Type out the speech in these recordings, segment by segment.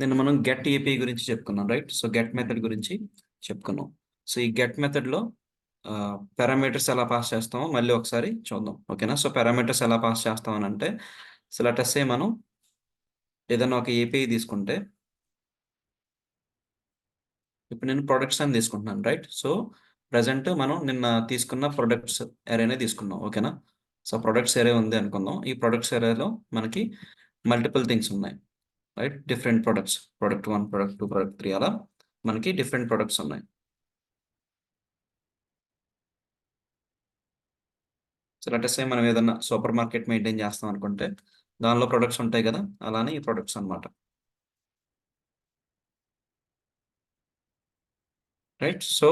నిన్న మనం get API గురించి చెప్పుకున్నాం, రైట్? సో గెట్ మెథడ్ గురించి చెప్పుకున్నాం. సో ఈ గెట్ మెథడ్లో పారామీటర్స్ ఎలా పాస్ చేస్తామో మళ్ళీ ఒకసారి చూద్దాం, ఓకేనా? సో పారామీటర్స్ ఎలా పాస్ చేస్తామని అంటే, సో లెట్ సే మనం ఏదైనా ఒక ఏపీఐ తీసుకుంటే, ఇప్పుడు నేను ప్రొడక్ట్స్ అని తీసుకుంటున్నాను, రైట్? సో ప్రజెంట్ మనం నిన్న తీసుకున్న ప్రొడక్ట్స్ ఎరేనే తీసుకున్నాం, ఓకేనా? సో ప్రొడక్ట్స్ ఎరే ఉంది అనుకుందాం. ఈ ప్రొడక్ట్స్ ఎరేలో మనకి మల్టిపుల్ థింగ్స్ ఉన్నాయి, right? Different products, product 1, product 2, product 3, అలా మనకి డిఫరెంట్ ప్రొడక్ట్స్ ఉన్నాయి. సో లెట్ సే మనం ఏదన్నా సూపర్ మార్కెట్ మెయింటైన్ చేస్తాం అనుకుంటే, దానిలో ప్రొడక్ట్స్ ఉంటాయి కదా, అలానే ఈ ప్రొడక్ట్స్ అన్నమాట, రైట్? సో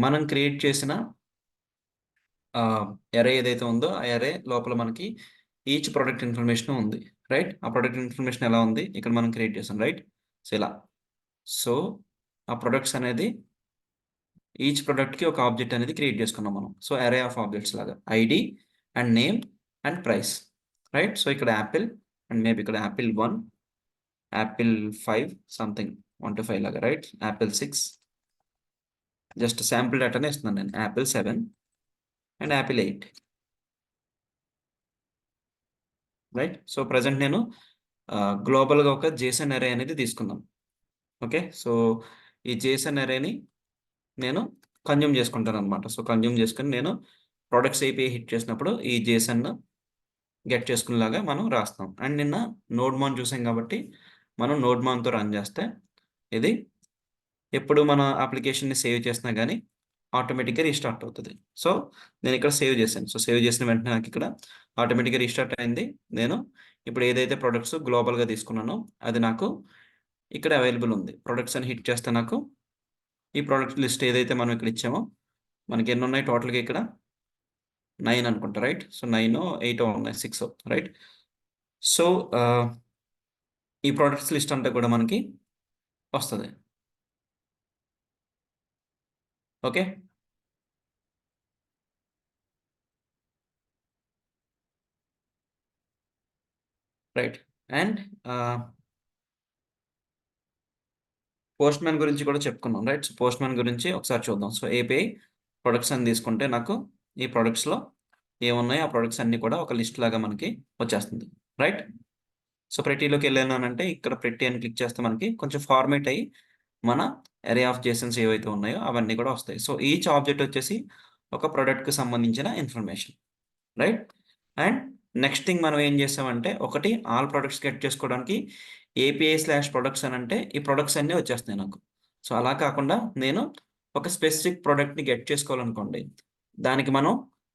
మనం క్రియేట్ చేసిన ఎరే ఏదైతే ఉందో ఆ ఎరే లోపల మనకి ఈచ్ ప్రొడక్ట్ ఇన్ఫర్మేషన్ ఉంది, రైట్? ఆ ప్రొడక్ట్ ఇన్ఫర్మేషన్ ఎలా ఉంది, ఇక్కడ మనం క్రియేట్ చేసాం, రైట్? సో ఇలా. సో ఆ ప్రొడక్ట్స్ అనేది ఈచ్ ప్రొడక్ట్కి ఒక ఆబ్జెక్ట్ అనేది క్రియేట్ చేసుకున్నాం మనం. సో అరే ఆఫ్ ఆబ్జెక్ట్స్ లాగా ID and name and price, right? So ఇక్కడ యాపిల్ అండ్ మేబీ ఇక్కడ యాపిల్ 1, యాపిల్ 5, సంథింగ్ 1 to 5 లాగా, రైట్? యాపిల్ 6, జస్ట్ శాంపుల్ డేటానే ఇస్తున్నాను నేను. Apple 7 and Apple 8, right? So present నేను గ్లోబల్గా ఒక జేసన్ అరే అనేది తీసుకున్నాను, ఓకే? సో ఈ జేసన్ అరేని నేను కన్జ్యూమ్ చేసుకుంటాను అనమాట. సో కన్జ్యూమ్ చేసుకుని నేను ప్రొడక్ట్స్ ఏపీఐ హిట్ చేసినప్పుడు ఈ జేసన్ గెట్ చేసుకునేలాగా మనం రాస్తాం. అండ్ నిన్న నోడ్ మాన్ చూసాం కాబట్టి మనం నోడ్ మాన్తో రన్ చేస్తే ఇది ఎప్పుడు మన అప్లికేషన్ని సేవ్ చేసినా కానీ ఆటోమేటిక్గా రీస్టార్ట్ అవుతుంది. సో నేను ఇక్కడ సేవ్ చేశాను. సో సేవ్ చేసిన వెంటనే నాకు ఇక్కడ ఆటోమేటిక్గా రీస్టార్ట్ అయింది. నేను ఇప్పుడు ఏదైతే ప్రొడక్ట్స్ గ్లోబల్గా తీసుకున్నానో అది నాకు ఇక్కడ అవైలబుల్ ఉంది. ప్రొడక్ట్స్ అని హిట్ చేస్తే నాకు ఈ ప్రొడక్ట్ లిస్ట్ ఏదైతే మనం ఇక్కడ ఇచ్చామో, మనకి ఎన్ని ఉన్నాయి టోటల్గా ఇక్కడ 9 అనుకుంటా, రైట్? సో 9, 8 ఉన్నాయి, 6, రైట్? సో ఈ ప్రొడక్ట్స్ లిస్ట్ అంతా కూడా మనకి వస్తుంది, okay? Right. And post man గురించి కూడా చెప్పుకున్నాం, రైట్? సో పోస్ట్ మ్యాన్ గురించి ఒకసారి చూద్దాం. సో ఏపీఐ ప్రొడక్ట్స్ అని తీసుకుంటే నాకు ఈ ప్రొడక్ట్స్లో ఏమున్నాయి ఆ ప్రొడక్ట్స్ అన్ని కూడా ఒక లిస్ట్ లాగా మనకి వచ్చేస్తుంది, రైట్? సో ప్రెటీలోకి వెళ్ళానంటే ఇక్కడ ప్రెటీ అని క్లిక్ చేస్తే మనకి కొంచెం ఫార్మేట్ అయ్యి మన అరే ఆఫ్ జేసన్స్ ఏవైతే ఉన్నాయో అవన్నీ కూడా వస్తాయి. సో ఈచ్ ఆబ్జెక్ట్ వచ్చేసి ఒక ప్రొడక్ట్కి సంబంధించిన information, right? And next thing మనం ఏం చేసామంటే, ఒకటి ఆల్ ప్రొడక్ట్స్ గెట్ చేసుకోవడానికి API/ప్రొడక్ట్స్ అని అంటే ఈ ప్రొడక్ట్స్ అన్నీ వచ్చేస్తాయి నాకు. సో అలా కాకుండా నేను ఒక స్పెసిఫిక్ ప్రొడక్ట్ని గెట్ చేసుకోవాలనుకోండి, దానికి మనం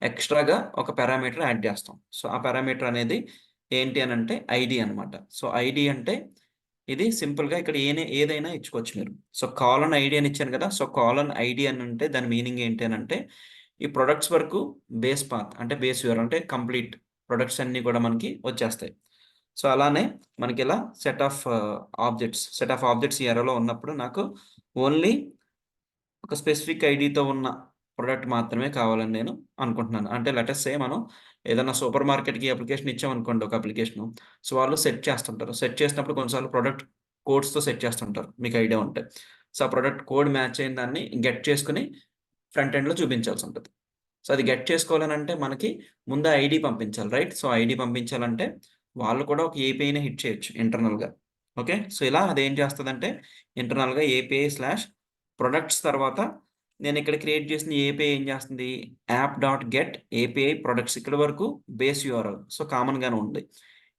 ఎక్స్ట్రాగా ఒక పారామీటర్ యాడ్ చేస్తాం. సో ఆ పారామీటర్ అనేది ఏంటి అని అంటే ఐడి అనమాట. సో ఐడి అంటే ఇది సింపుల్గా ఇక్కడ ఏదైనా ఇచ్చుకోవచ్చు మీరు. సో కాలన్ ఐడి అని ఇచ్చాను కదా, సో కాలన్ ఐడి అని అంటే దాని మీనింగ్ ఏంటి అని అంటే, ఈ ప్రొడక్ట్స్ వరకు బేస్ పాత్ అంటే బేస్ యూఆర్ అంటే కంప్లీట్ ప్రొడక్ట్స్ అన్నీ కూడా మనకి వచ్చేస్తాయి. సో అలానే మనకి ఇలా సెట్ ఆఫ్ ఆబ్జెక్ట్స్ ఈ ఎరలో ఉన్నప్పుడు నాకు ఓన్లీ ఒక స్పెసిఫిక్ ఐడితో ఉన్న ప్రొడక్ట్ మాత్రమే కావాలని నేను అనుకుంటున్నాను. అంటే లెటస్ సే మనం ఏదైనా సూపర్ మార్కెట్కి అప్లికేషన్ ఇచ్చామనుకోండి, ఒక అప్లికేషన్. సో వాళ్ళు సెట్ చేస్తుంటారు. సెట్ చేసినప్పుడు కొన్నిసార్లు ప్రొడక్ట్ కోడ్స్తో సెట్ చేస్తుంటారు, మీకు ఐడియా ఉంటే. సో ఆ ప్రొడక్ట్ కోడ్ మ్యాచ్ అయిన దాన్ని గెట్ చేసుకుని ఫ్రంట్ ఎండ్లో చూపించాల్సి ఉంటుంది. సో అది గెట్ చేసుకోవాలనంటే మనకి ముందు ఐడి పంపించాలి, రైట్? సో ఐడి పంపించాలంటే వాళ్ళు కూడా ఒక ఏపీఐని హిట్ చేయొచ్చు ఇంటర్నల్గా, ఓకే? సో ఇలా అదేం చేస్తుందంటే ఇంటర్నల్గా API/ప్రొడక్ట్స్ తర్వాత నేను ఇక్కడ క్రియేట్ చేసిన ఏపీఐ ఏం చేస్తుంది, యాప్.గెట్ ఏపీఐ ప్రొడక్ట్స్ ఇక్కడ వరకు బేస్ యూఆర్ఎల్ సో కామన్గానే ఉంది.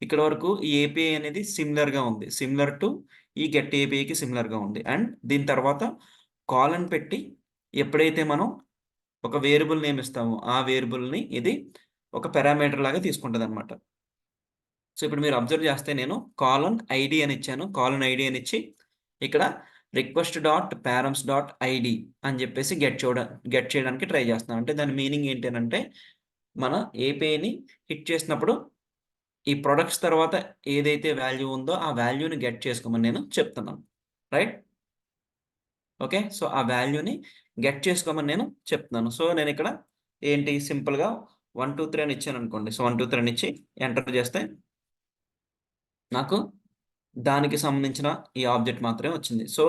ఇక్కడ వరకు ఈ ఏపీఐ అనేది సిమిలర్గా ఉంది, సిమిలర్ టు ఈ గెట్ ఏపీఐకి సిమిలర్గా ఉంది. అండ్ దీని తర్వాత కాలన్ పెట్టి ఎప్పుడైతే మనం ఒక వేరియబుల్ నేమ్ ఇస్తాము, ఆ వేరియబుల్ని ఇది ఒక పారామీటర్ లాగా తీసుకుంటుంది అనమాట. సో ఇప్పుడు మీరు అబ్జర్వ్ చేస్తే నేను కాలన్ ఐడి అని ఇచ్చాను. కాలన్ ఐడి అని ఇచ్చి ఇక్కడ request.params.id అని చెప్పేసి గెట్ చేయడానికి ట్రై చేస్తున్నాను. అంటే దాని మీనింగ్ ఏంటి అని అంటే, మన ఏపీఐని హిట్ చేసినప్పుడు ఈ ప్రొడక్ట్స్ తర్వాత ఏదైతే వాల్యూ ఉందో ఆ వాల్యూని గెట్ చేసుకోమని నేను చెప్తున్నాను, రైట్? ఓకే. సో ఆ వాల్యూని గెట్ చేసుకోమని నేను చెప్తున్నాను. సో నేను ఇక్కడ ఏంటి సింపుల్గా 1, 2, 3 అని ఇచ్చాను అనుకోండి. సో 1, 2, 3 అని ఇచ్చి ఎంటర్ చేస్తే నాకు దానికి సంబంధించిన ఈ ఆబ్జెక్ట్ మాత్రమే వచ్చింది. సో,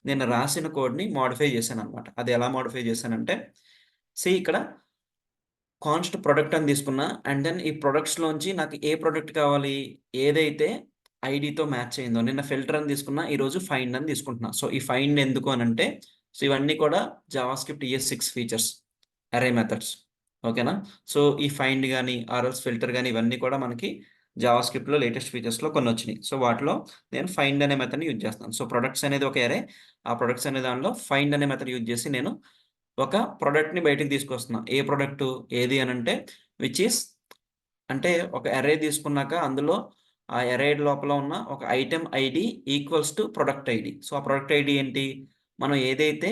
నేను రాసిన కోడ్‌ని మోడిఫై చేశాననమాట. అది ఎలా మోడిఫై చేశానంటే, ఇక్కడ కాన్స్ట్ ప్రొడక్ట్ అని తీసుకున్నా. అండ్ దెన్ ఈ ప్రొడక్ట్స్‌లోంచి నాకు ఏ ప్రొడక్ట్ కావాలి? ఏదైతే ఐడీతో మ్యాచ్ అయిందో నిన్న ఫిల్టర్ అని తీసుకున్నా. ఈరోజు ఫైండ్ అని తీసుకుంటున్నా. సో, ఈ ఫైండ్ ఎందుకు అనంటే, ఇవన్నీ కూడా జావాస్క్రిప్ట్ ES6 ఫీచర్స్. అరే మెథడ్స్. ఓకేనా? సో, ఈ ఫైండ్ గాని, ఆర్ఎల్స్ ఫిల్టర్ గాని ఇవన్నీ కూడా మనకి జావాస్క్రిప్ట్‌లో లేటెస్ట్ ఫీచర్స్‌లో కొన్నొచ్చినియి. సో, వాటిలో నేను ఫైండ్ అనే మెథడ్‌ని యూజ్ చేస్తున్నాను. సో, ప్రొడక్ట్స్ అనేది ఒక అరే. ఆ ప్రొడక్ట్స్ అనే దానిలో ఫైండ్ అనే మెథడ్ యూజ్ చేసి నేను ఒక ప్రొడక్ట్‌ని బయటికి తీసుకొస్తున్నా. ఏ ప్రొడక్టు? ఏది అనంటే విచ్ ఈస్ అంటే ఒక అర్రే తీసుకున్నాక అందులో ఆ అర్రే లోపల ఉన్న ఒక item ID equals to product ID. So, ఆ ప్రొడక్ట్ ఐడీ ఏంటి? మనం ఏదైతే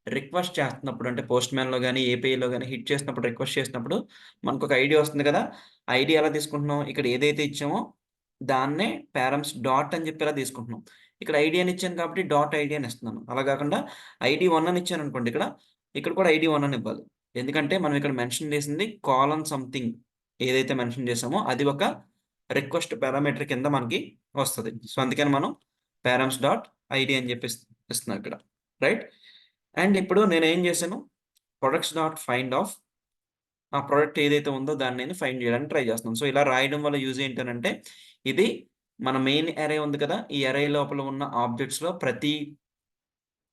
రిక్వెస్ట్ చేస్తున్నప్పుడు అంటే పోస్ట్‌మ్యాన్‌లో గాని, ఏపీఐలో గాని హిట్ చేసినప్పుడు, రిక్వెస్ట్ చేసినప్పుడు మనకొక ఐడీ వస్తుంది కదా! ఐడీ ఎలా తీసుకుంటున్నాం? ఇక్కడ ఏదైతే ఇచ్చామో దాన్నే పారమ్స్ డాట్ అని చెప్పి ఇలా తీసుకుంటున్నాం. ఇక్కడ ఐడీ అని ఇచ్చాను కాబట్టి డాట్ ఐడీ అని ఇస్తున్నాను. అలా కాకుండా ఐడీ 1 అని ఇచ్చాననుకోండి ఇక్కడ కూడా ఐడీ 1 అని ఇవ్వాలి. ఎందుకంటే మనం ఇక్కడ మెన్షన్ చేసింది కాలన్ సంథింగ్ ఏదైతే మెన్షన్ చేసామో అది ఒక రిక్వెస్ట్ పారామీటర్ కింద మనకి వస్తది. సో, అందుకని మనం పారమ్స్ డాట్ ఐడీ అని చెప్పి ఇస్తున్నాం ఇక్కడ. రైట్? అండ్ ఇప్పుడు నేనేం చేశాను ప్రొడక్ట్స్ డాట్ ఫైండ్ ఆఫ్ ఆ ప్రొడక్ట్ ఏదైతే ఉందో దాన్ని నేను ఫైండ్ చేయడానికి ట్రై చేస్తున్నాను. సో, ఇలా రాయడం వల్ల యూజ్ ఏంటనంటే, ఇది మన మెయిన్ అర్రే ఉంది కదా! ఈ అర్రే లోపల ఉన్న ఆబ్జెక్ట్స్‌లో ప్రతి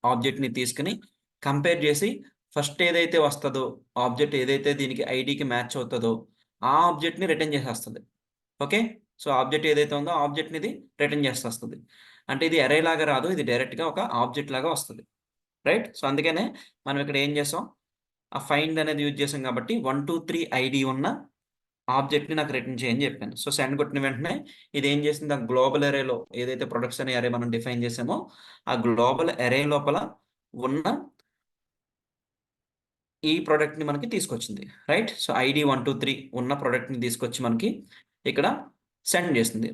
ఆబ్జెక్ట్‌ని తీసుకొని కంపేర్ చేసి ఫస్ట్ ఏదైతే వస్తదో, ఆబ్జెక్ట్ ఏదైతే దీనికి ఐడీకి మ్యాచ్ అవుతదో, ఆ ఆబ్జెక్ట్‌ని రిటర్న్ చేసేస్తది. ఓకే. సో, ఆబ్జెక్ట్ ఏదైతే ఉందో ఆ ఆబ్జెక్ట్‌ని ఇది రిటర్న్ చేసేస్తది. అంటే ఇది అర్రే లాగా రాదు. ఇది డైరెక్ట్‌గా ఒక ఆబ్జెక్ట్ లాగా వస్తది. రైట్? సో, అందుకనే మనం ఇక్కడ ఏం చేసాం, ఆ ఫైండ్ అనేది యూజ్ చేసాం కాబట్టి 1, 2, 3 ఐడీ ఉన్న ఆబ్జెక్ట్‌ని నాకు రిటర్న్ చేయని చెప్పాను. సో, సెండ్ కొట్టిన వెంటనే ఇదేం చేసింది ఆ గ్లోబల్ అరేలో ఏదైతే ప్రొడక్ట్స్ అనే అరే మనం డిఫైన్ చేసామో, ఆ గ్లోబల్ అరే లోపల ఉన్న ఈ ప్రొడక్ట్‌ని మనకి తీసుకొచ్చింది. రైట్? సో, ఐడీ 1, 2, 3 ఉన్న ప్రొడక్ట్‌ని తీసుకొచ్చి మనకి ఇక్కడ సెండ్ చేసింది.